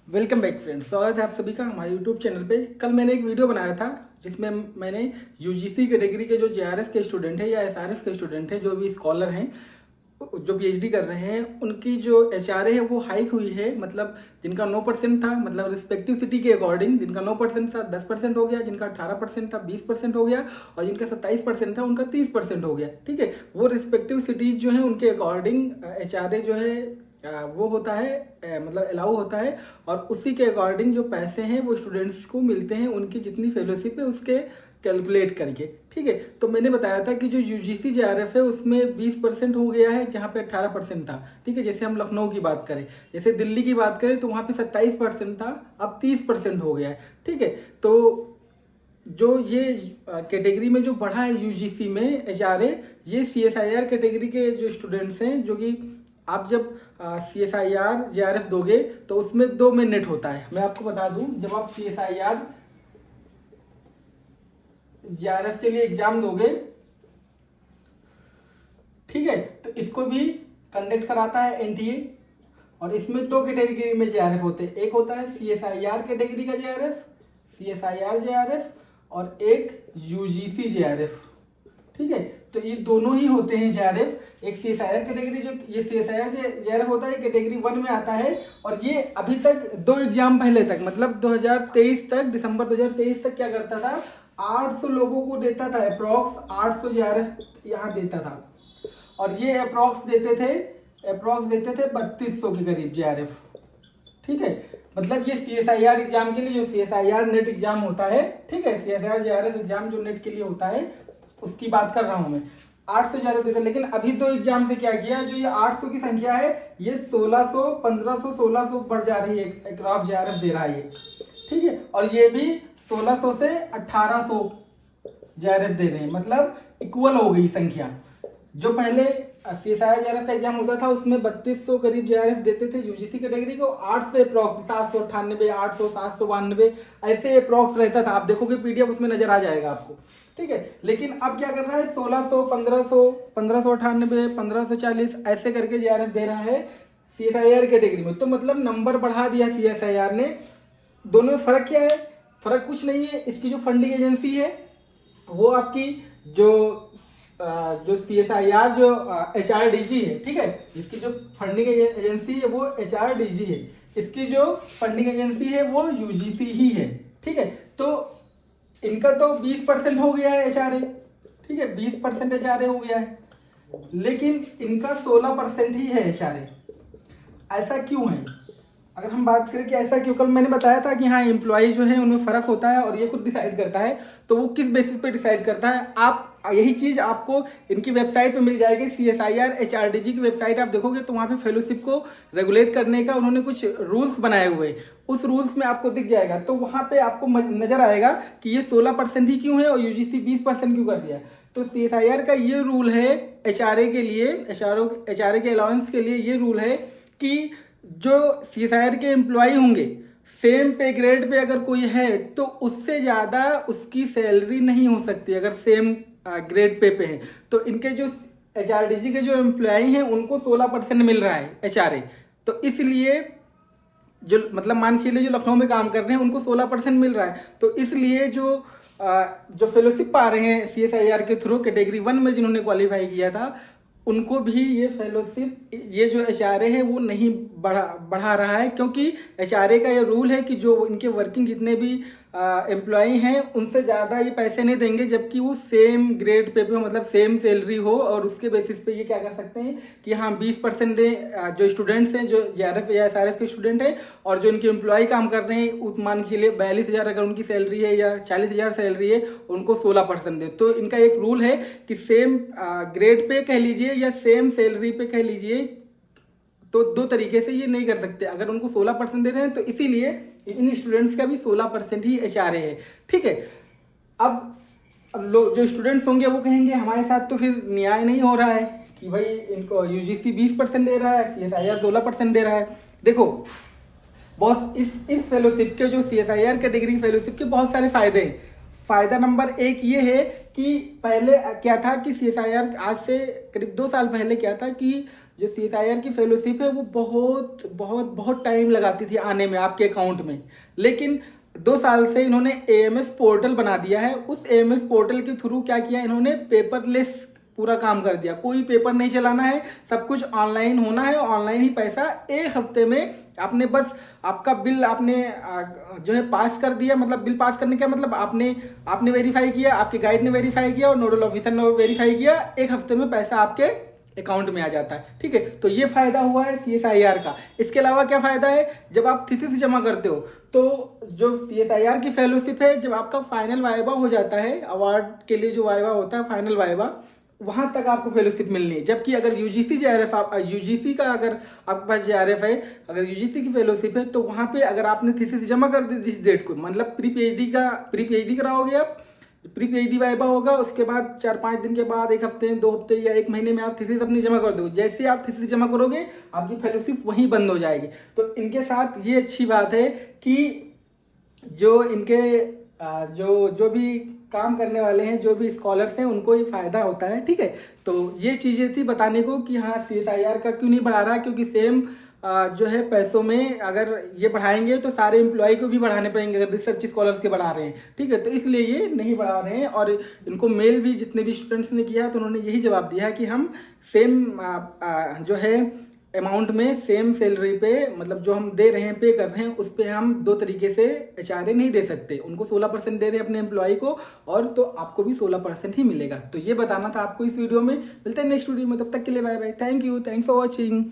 Welcome back friends, स्वागत है आप सभी का हमारे यूट्यूब चैनल पे। कल मैंने एक वीडियो बनाया था जिसमें मैंने यूजीसी कैटेगरी के जो जेआरएफ के स्टूडेंट हैं या एसआरएफ के स्टूडेंट हैं, जो भी स्कॉलर हैं, जो पीएचडी कर रहे हैं, उनकी जो एचआरए है वो हाइक हुई है। मतलब जिनका 9% था, मतलब रिस्पेक्टिव सिटी के अकॉर्डिंग, जिनका 9% था 10% हो गया, जिनका 18% था 20% हो गया, और जिनका 27% था उनका 30% हो गया। ठीक है, वो रिस्पेक्टिव सिटीज जो है उनके अकॉर्डिंग एचआरए जो है वो होता है, मतलब अलाउ होता है, और उसी के अकॉर्डिंग जो पैसे हैं वो स्टूडेंट्स को मिलते हैं, उनकी जितनी फेलोशिप है उसके कैलकुलेट करके। ठीक है, तो मैंने बताया था कि जो यूजीसी जेआरएफ है उसमें 20% हो गया है, जहाँ पे 18% था। ठीक है, जैसे हम लखनऊ की बात करें, जैसे दिल्ली की बात करें तो वहाँ पे 27% था, अब 30% हो गया है। ठीक है, तो जो ये कैटेगरी में जो बढ़ा है यूजीसी में एचआरए, ये सीएसआईआर कैटेगरी के जो स्टूडेंट्स हैं, जो कि आप जब सीएसआईआर जेआरएफ दोगे तो उसमें 2 में नेट होता है। मैं आपको बता दूं, जब आप सीएसआईआर जेआरएफ के लिए एग्जाम दोगे, ठीक है, तो इसको भी कंडक्ट कराता है एनटीए, और इसमें 2 कैटेगरी में जेआरएफ होते हैं। एक होता है सीएसआईआर कैटेगरी का जेआरएफ, सीएसआईआर जेआरएफ, और एक यूजीसी जेआरएफ। ठीक है, तो ये दोनों ही होते हैं जेआरएफ। एक सीएसआईआर कैटेगरी, जो ये सीएसआईआर जेआरएफ होता है, कैटेगरी 1 में आता है, और ये अभी तक 2 एग्जाम पहले तक, मतलब 2023 तक, दिसंबर 2023 तक क्या करता था, 800 लोगों को देता था, अप्रॉक्स 800 जेआरएफ यहाँ देता था, और ये अप्रॉक्स देते थे 3200 के करीब जेआरएफ। ठीक है, मतलब ये सीएसआईआर एग्जाम के लिए, जो सीएसआईआर नेट एग्जाम होता है, ठीक है, सीएसआईआर जेआरएफ एग्जाम जो नेट के लिए होता है उसकी बात कर रहा हूं मैं, 800 जेआरएफ देता है। लेकिन अभी 2 एग्जाम से क्या किया, जो ये 800 की संख्या है, ये 1600, 1500, 1600 बढ़ जा रही है, एक क्रॉप जेआरएफ दे रहा है ये। ठीक है, और ये भी 1600 से 1800 जेआरएफ दे रहे हैं, मतलब इक्वल हो गई संख्या। जो पहले सीएसआईआर जेआरएफ का एग्जाम होता था उसमें 3200 करीब जेआरएफ देते थे यूजीसी कैटेगरी को, 800 अप्रॉक्स, 798, 800, 792 ऐसे अप्रॉक्स रहता था। आप देखोगे पीडीएफ, उसमें नजर आ जाएगा आपको। ठीक है, लेकिन अब क्या कर रहा है, 1600, 1500, 1598, 1540 ऐसे करके जेआरएफ दे रहा है सीएसआईआर कैटेगरी में। तो मतलब नंबर बढ़ा दिया सीएसआईआर ने। दोनों में फर्क क्या है? फर्क कुछ नहीं है। इसकी जो फंडिंग एजेंसी है वो आपकी जो सीएसआईआर जो एचआरडीजी है, ठीक है, इसकी जो फंडिंग एजेंसी है वो एचआरडीजी है, इसकी जो फंडिंग एजेंसी है वो यूजीसी ही है। ठीक है, तो इनका तो 20% हो गया है एचआरए, ठीक है, 20% एचआरए हो गया है, लेकिन इनका 16% ही है एचआरए। ऐसा क्यों है? अगर हम बात करें कि ऐसा क्यों, कल मैंने बताया था कि हाँ, एम्प्लॉय जो है उनमें फर्क होता है और ये खुद डिसाइड करता है। तो वो किस बेसिस पे डिसाइड करता है, आप यही चीज आपको इनकी वेबसाइट पे मिल जाएगी। सीएसआईआर एचआरडीजी की वेबसाइट आप देखोगे तो वहाँ पे फेलोशिप को रेगुलेट करने का उन्होंने कुछ रूल्स बनाए हुए हैं, उस रूल्स में आपको दिख जाएगा। तो वहाँ पे आपको नजर आएगा कि ये 16% ही क्यों है और यूजीसी 20% क्यों कर दिया। तो सीएसआईआर का ये रूल है एचआरए के लिए, एचआरए के अलाउंस के लिए ये रूल है कि जो सीएसआईआर के एम्प्लॉय होंगे, सेम पे ग्रेड पे अगर कोई है तो उससे ज़्यादा उसकी सैलरी नहीं हो सकती अगर सेम ग्रेड पे है। तो इनके जो एचआरडीजी के जो एम्प्लॉय हैं उनको 16% मिल रहा है एचआरए। तो इसलिए जो, मतलब मान के लिए जो लखनऊ में काम कर रहे हैं उनको 16% मिल रहा है। तो इसलिए जो फेलोशिप पा रहे हैं सीएसआईआर के थ्रू कैटेगरी 1 में जिन्होंने क्वालिफाई किया था, उनको भी ये फेलोशिप, ये जो एचआरए है वो नहीं बढ़ा रहा है, क्योंकि एचआरए का ये रूल है कि जो इनके वर्किंग जितने भी एम्प्लॉय हैं उनसे ज़्यादा ये पैसे नहीं देंगे, जबकि वो सेम ग्रेड पे भी हो, मतलब सेम सैलरी हो, और उसके बेसिस पे ये क्या कर सकते हैं कि हाँ 20% दें जो स्टूडेंट्स हैं, जो जेआरएफ या एसआरएफ के स्टूडेंट हैं, और जो इनके एम्प्लॉय काम कर रहे हैं उस मान के लिए 42,000 अगर उनकी सैलरी है या 40,000 सैलरी है, उनको 16% दें। तो इनका एक रूल है कि सेम ग्रेड पे कह लीजिए या सेम सैलरी पे कह लीजिए, तो 2 तरीके से ये नहीं कर सकते। अगर उनको 16% दे रहे हैं तो इसीलिए इन स्टूडेंट्स का भी 16% ही एचआरए है। ठीक है, अब लोग जो स्टूडेंट्स होंगे वो कहेंगे हमारे साथ तो फिर न्याय नहीं हो रहा है कि भाई इनको यूजीसी 20% दे रहा है, सीएसआईआर 16% दे रहा है। देखो बॉस, इस फेलोशिप के, जो सीएसआईआर कैटेगरी फेलोशिप के बहुत सारे फायदे हैं। फायदा नंबर 1 ये है कि पहले क्या था कि सीएसआईआर आज से करीब 2 साल पहले क्या था कि जो CSIR की फेलोशिप है वो बहुत बहुत बहुत टाइम लगाती थी आने में आपके अकाउंट में, लेकिन 2 साल से इन्होंने AMS पोर्टल बना दिया है। उस AMS पोर्टल के थ्रू क्या किया इन्होंने, पेपरलेस पूरा काम कर दिया। कोई पेपर नहीं चलाना है, सब कुछ ऑनलाइन होना है, ऑनलाइन ही पैसा 1 हफ्ते में आपने बस आपका बिल आपने जो है पास कर दिया। मतलब बिल पास करने का मतलब आपने वेरीफाई किया, आपके गाइड ने वेरीफाई किया और नोडल ऑफिसर ने वेरीफाई किया, 1 हफ्ते में पैसा आपके अकाउंट में आ जाता है। ठीक है, तो ये फायदा हुआ है CSIR का। इसके अलावा क्या फायदा है, जब आप थीसिस जमा करते हो तो जो CSIR की फेलोशिप है, जब आपका फाइनल वाइवा हो जाता है, अवार्ड के लिए जो वाइवा होता है फाइनल वाइवा, वहां तक आपको फेलोशिप मिलनी है। जबकि अगर UGC JRF UGC का अगर आपके पास JRF है, अगर UGC की फेलोशिप है, तो वहां पे अगर आपने थीसिस जमा कर दी जिस डेट को, मतलब प्री PhD कराओगे आप, प्री PhD वाइवा होगा, उसके बाद 4-5 दिन के बाद, 1 हफ्ते 2 हफ्ते या 1 महीने में आप थीसिस अपनी जमा कर दो। जैसे आप थीसिस जमा करोगे आपकी फेलोशिप वहीं बंद हो जाएगी। तो इनके साथ ये अच्छी बात है कि जो इनके जो भी काम करने वाले हैं, जो भी स्कॉलर्स हैं, उनको ये फायदा होता है। ठीक है, तो ये चीजें थी बताने को कि हाँ CSIR का क्यों नहीं बढ़ा रहा, क्योंकि सेम जो है पैसों में अगर ये बढ़ाएंगे तो सारे एम्प्लॉय को भी बढ़ाने पड़ेंगे अगर रिसर्च स्कॉलर्स के बढ़ा रहे हैं। ठीक है, तो इसलिए ये नहीं बढ़ा रहे हैं। और इनको मेल भी जितने भी स्टूडेंट्स ने किया तो उन्होंने यही जवाब दिया कि हम सेम जो है अमाउंट में, सेम सैलरी पे, मतलब जो हम दे रहे हैं, पे कर रहे हैं, उस पे हम 2 तरीके से HRA नहीं दे सकते। उनको 16% दे रहे हैं अपने एम्प्लॉय को, और तो आपको भी 16% ही मिलेगा। तो ये बताना था आपको इस वीडियो में। मिलते हैं नेक्स्ट वीडियो में, तब तक के लिए bye bye. Thank you, thanks for watching.